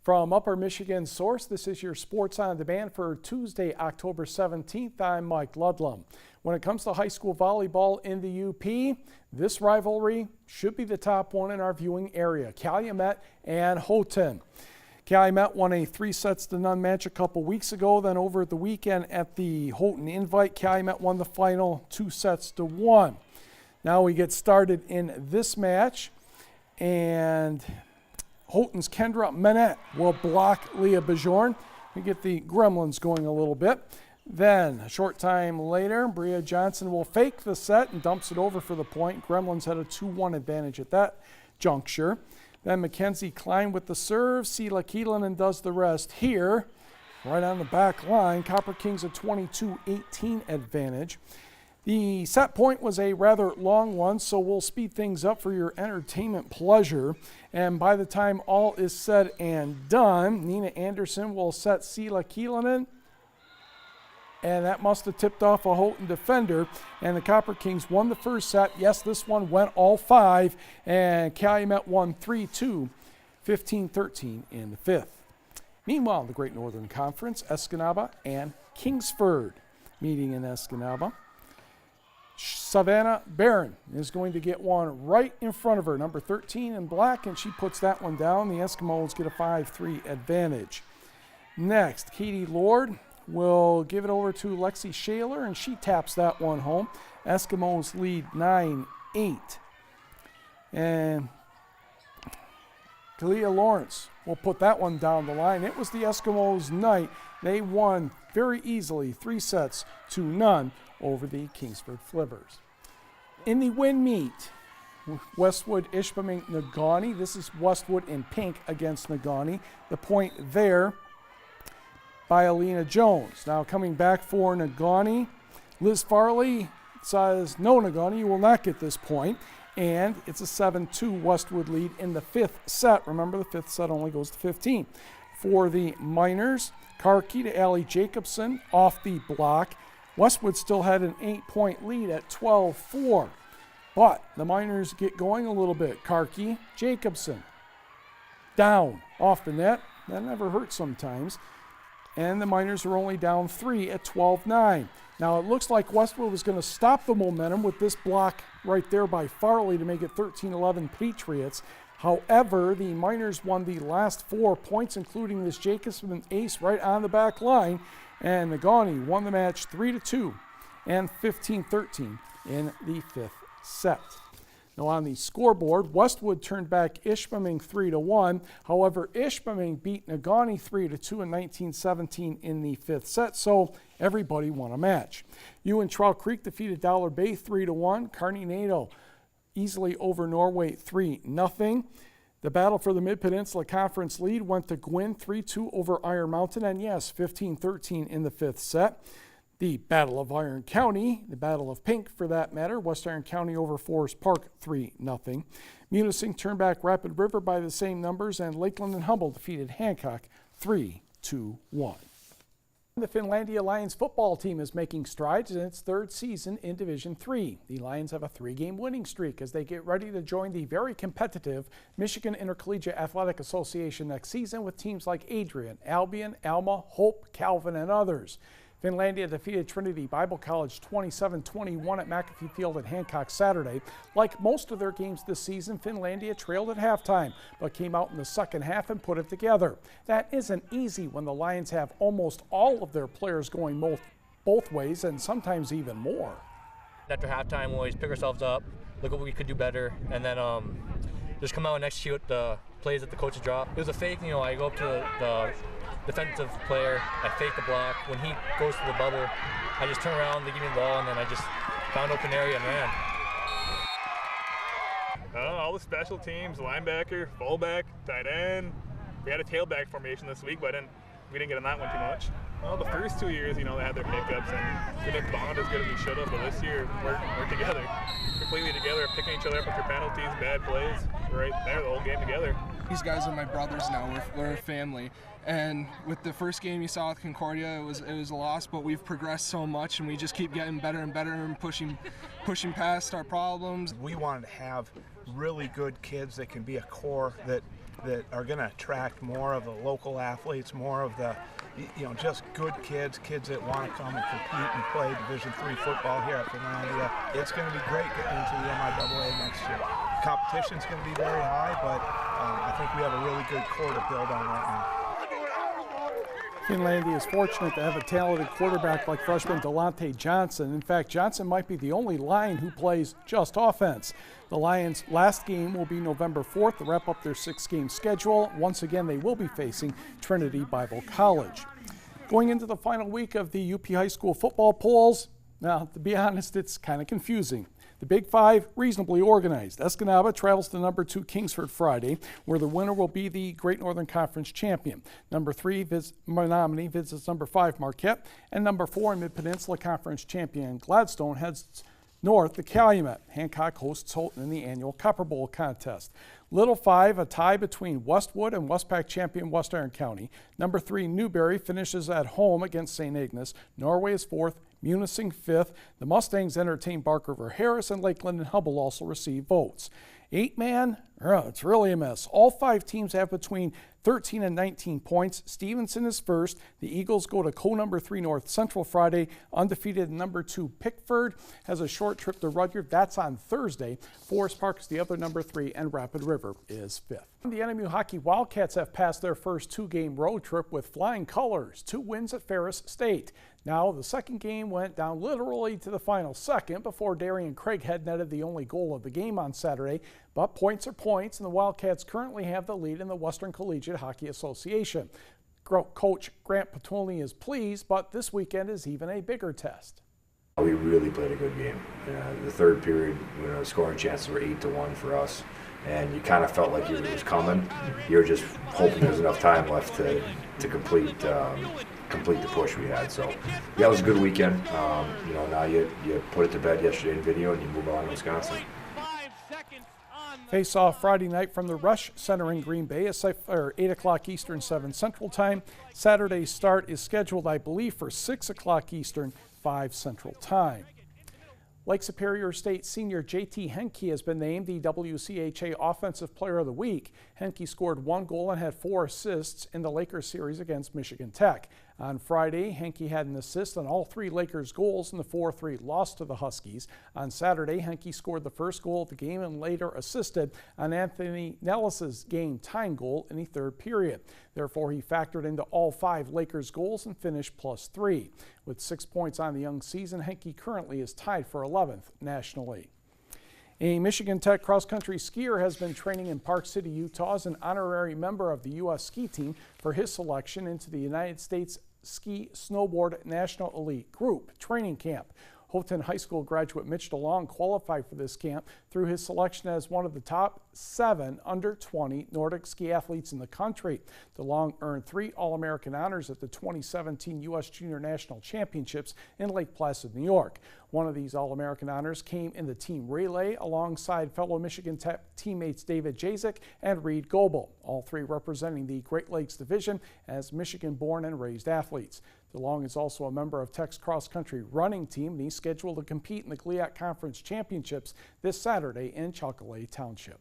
From Upper Michigan Source, this is your Sports on Demand for Tuesday, October 17th. I'm Mike Ludlum. When it comes to high school volleyball in the UP, this rivalry should be the top one in our viewing area. Calumet and Houghton. Calumet won a 3-0 match a couple weeks ago. Then over the weekend at the Houghton Invite, Calumet won the final 2-1. Now we get started in this match, and Houghton's Kendra Manette will block Leah Bajorn. We get the Gremlins going a little bit. Then, a short time later, Bria Johnson will fake the set and dumps it over for the point. Gremlins had a 2-1 advantage at that juncture. Then Mackenzie Klein with the serve. Sela Keelan does the rest here. Right on the back line, Copper Kings a 22-18 advantage. The set point was a rather long one, so we'll speed things up for your entertainment pleasure. And by the time all is said and done, Nina Anderson will set Sela Keelan, and that must have tipped off a Houghton defender. And the Copper Kings won the first set. Yes, this one went all 5, and Calumet won 3-2, 15-13 in the 5th. Meanwhile, in the Great Northern Conference, Escanaba and Kingsford meeting in Escanaba. Savannah Barron is going to get one right in front of her, number 13 in black, and she puts that one down. The Eskimos get a 5-3 advantage. Next, Katie Lord will give it over to Lexi Shaler, and she taps that one home. Eskimos lead 9-8. And Kalia Lawrence will put that one down the line. It was the Eskimos' night. They won very easily, 3-0 over the Kingsford Flibbers. In the win meet, Westwood Ishpeming Negaunee. This is Westwood in pink against Negaunee. The point there by Alina Jones. Now coming back for Negaunee, Liz Farley says, no, Negaunee, you will not get this point. And it's a 7-2 Westwood lead in the 5th set. Remember, the 5th set only goes to 15. For the Miners, Karki to Allie Jacobson off the block. Westwood still had an 8-point lead at 12-4. But the Miners get going a little bit. Karki, Jacobson, down off the net. That never hurts sometimes. And the Miners are only down 3 at 12-9. Now it looks like Westwood was going to stop the momentum with this block right there by Farley to make it 13-11 Patriots. However, the Miners won the last 4 points, including this Jacobson ace right on the back line. And Negaunee won the match 3-2 and 15-13 in the 5th set. Now on the scoreboard, Westwood turned back Ishpeming 3-1. However, Ishpeming beat Negaunee 3-2 and 19-17 in the 5th set, so everybody won a match. Ewan Trout Creek defeated Dollar Bay 3-1. Kearney NATO easily over Norway 3-0. The battle for the Mid-Peninsula Conference lead went to Gwynn 3-2 over Iron Mountain, and yes, 15-13 in the 5th set. The Battle of Iron County, the Battle of Pink for that matter, West Iron County over Forest Park 3-0. Munising turned back Rapid River by the same numbers, and Lakeland and Humboldt defeated Hancock 3-1. The Finlandia Lions football team is making strides in its 3rd season in Division III. The Lions have a 3-game winning streak as they get ready to join the very competitive Michigan Intercollegiate Athletic Association next season with teams like Adrian, Albion, Alma, Hope, Calvin, and others. Finlandia defeated Trinity Bible College 27-21 at McAfee Field at Hancock Saturday. Like most of their games this season, Finlandia trailed at halftime, but came out in the second half and put it together. That isn't easy when the Lions have almost all of their players going both ways, and sometimes even more. After halftime, we always pick ourselves up, look what we could do better, and then just come out and execute the plays that the coaches drop. It was a fake, I go up to the defensive player, I fake the block. When he goes to the bubble, I just turn around, they give me the ball, and then I just found open area and ran. All the special teams, linebacker, fullback, tight end. We had a tailback formation this week, but we didn't get on that one too much. Well, the first 2 years, they had their hiccups, and we didn't bond as good as we should have, but this year, we're together, completely together, picking each other up with your penalties, bad plays. We're right there the whole game together. These guys are my brothers now. We're a family. And with the first game you saw with Concordia, it was a loss, but we've progressed so much, and we just keep getting better and better and pushing past our problems. We wanted to have really good kids that can be a core that that are going to attract more of the local athletes, more of the, just good kids that want to come and compete and play Division III football here at Finlandia. It's going to be great getting into the MIAA next year. Competition's going to be very high, but I think we have a really good core to build on right now. Finlandia is fortunate to have a talented quarterback like freshman Delonte Johnson. In fact, Johnson might be the only Lion who plays just offense. The Lions' last game will be November 4th to wrap up their 6-game schedule. Once again, they will be facing Trinity Bible College. Going into the final week of the UP High School football polls, now, to be honest, it's kind of confusing. The Big Five, reasonably organized. Escanaba travels to number 2 Kingsford Friday, where the winner will be the Great Northern Conference champion. Number 3, Menominee visits number 5 Marquette, and number 4 Mid-Peninsula Conference champion Gladstone heads north to Calumet. Hancock hosts Houghton in the annual Copper Bowl contest. Little 5, a tie between Westwood and Westpac champion West Iron County. Number 3, Newberry finishes at home against St. Agnes. Norway is 4th, Munising 5th. The Mustangs entertain Bark River Harris, and Lakeland and Hubble also receive votes. 8-man, it's really a mess. All 5 teams have between 13 and 19 points. Stevenson is first. The Eagles go to number 3 North Central Friday. Undefeated number 2 Pickford has a short trip to Rudyard. That's on Thursday. Forest Park is the other number 3, and Rapid River is 5th. The NMU Hockey Wildcats have passed their first 2-game road trip with flying colors, 2 wins at Ferris State. Now, the second game went down literally to the final second before Darian Craighead netted the only goal of the game on Saturday. But points are points, and the Wildcats currently have the lead in the Western Collegiate Hockey Association. Coach Grant Patulny is pleased, but this weekend is even a bigger test. We really played a good game. The third period, the scoring chances were 8-1 for us, and you kind of felt like it was coming. You were just hoping there was enough time left to complete the push we had. So yeah, it was a good weekend. Now you put it to bed yesterday in video and you move on to Wisconsin. Face-off Friday night from the Rush Center in Green Bay at 8 o'clock Eastern, 7 Central Time. Saturday's start is scheduled, I believe, for 6 o'clock Eastern, 5 Central Time. Lake Superior State senior J.T. Henke has been named the WCHA Offensive Player of the Week. Henke scored 1 goal and had 4 assists in the Lakers series against Michigan Tech. On Friday, Henke had an assist on all 3 Lakers goals in the 4-3 loss to the Huskies. On Saturday, Henke scored the first goal of the game and later assisted on Anthony Nellis's game-tying goal in the third period. Therefore, he factored into all 5 Lakers goals and finished +3. With 6 points on the young season, Henke currently is tied for 11th nationally. A Michigan Tech cross-country skier has been training in Park City, Utah as an honorary member of the U.S. ski team for his selection into the United States Ski Snowboard National Elite Group training camp. Houghton High School graduate Mitch DeLong qualified for this camp through his selection as one of the top 7 under-20 Nordic ski athletes in the country. DeLong earned 3 All-American honors at the 2017 U.S. Junior National Championships in Lake Placid, New York. One of these All-American honors came in the team relay alongside fellow Michigan Tech teammates David Jazik and Reed Goebel, all 3 representing the Great Lakes Division as Michigan-born and raised athletes. DeLong is also a member of Tech's cross-country running team, and he's scheduled to compete in the GLIAC Conference Championships this Saturday in Chalkalay Township.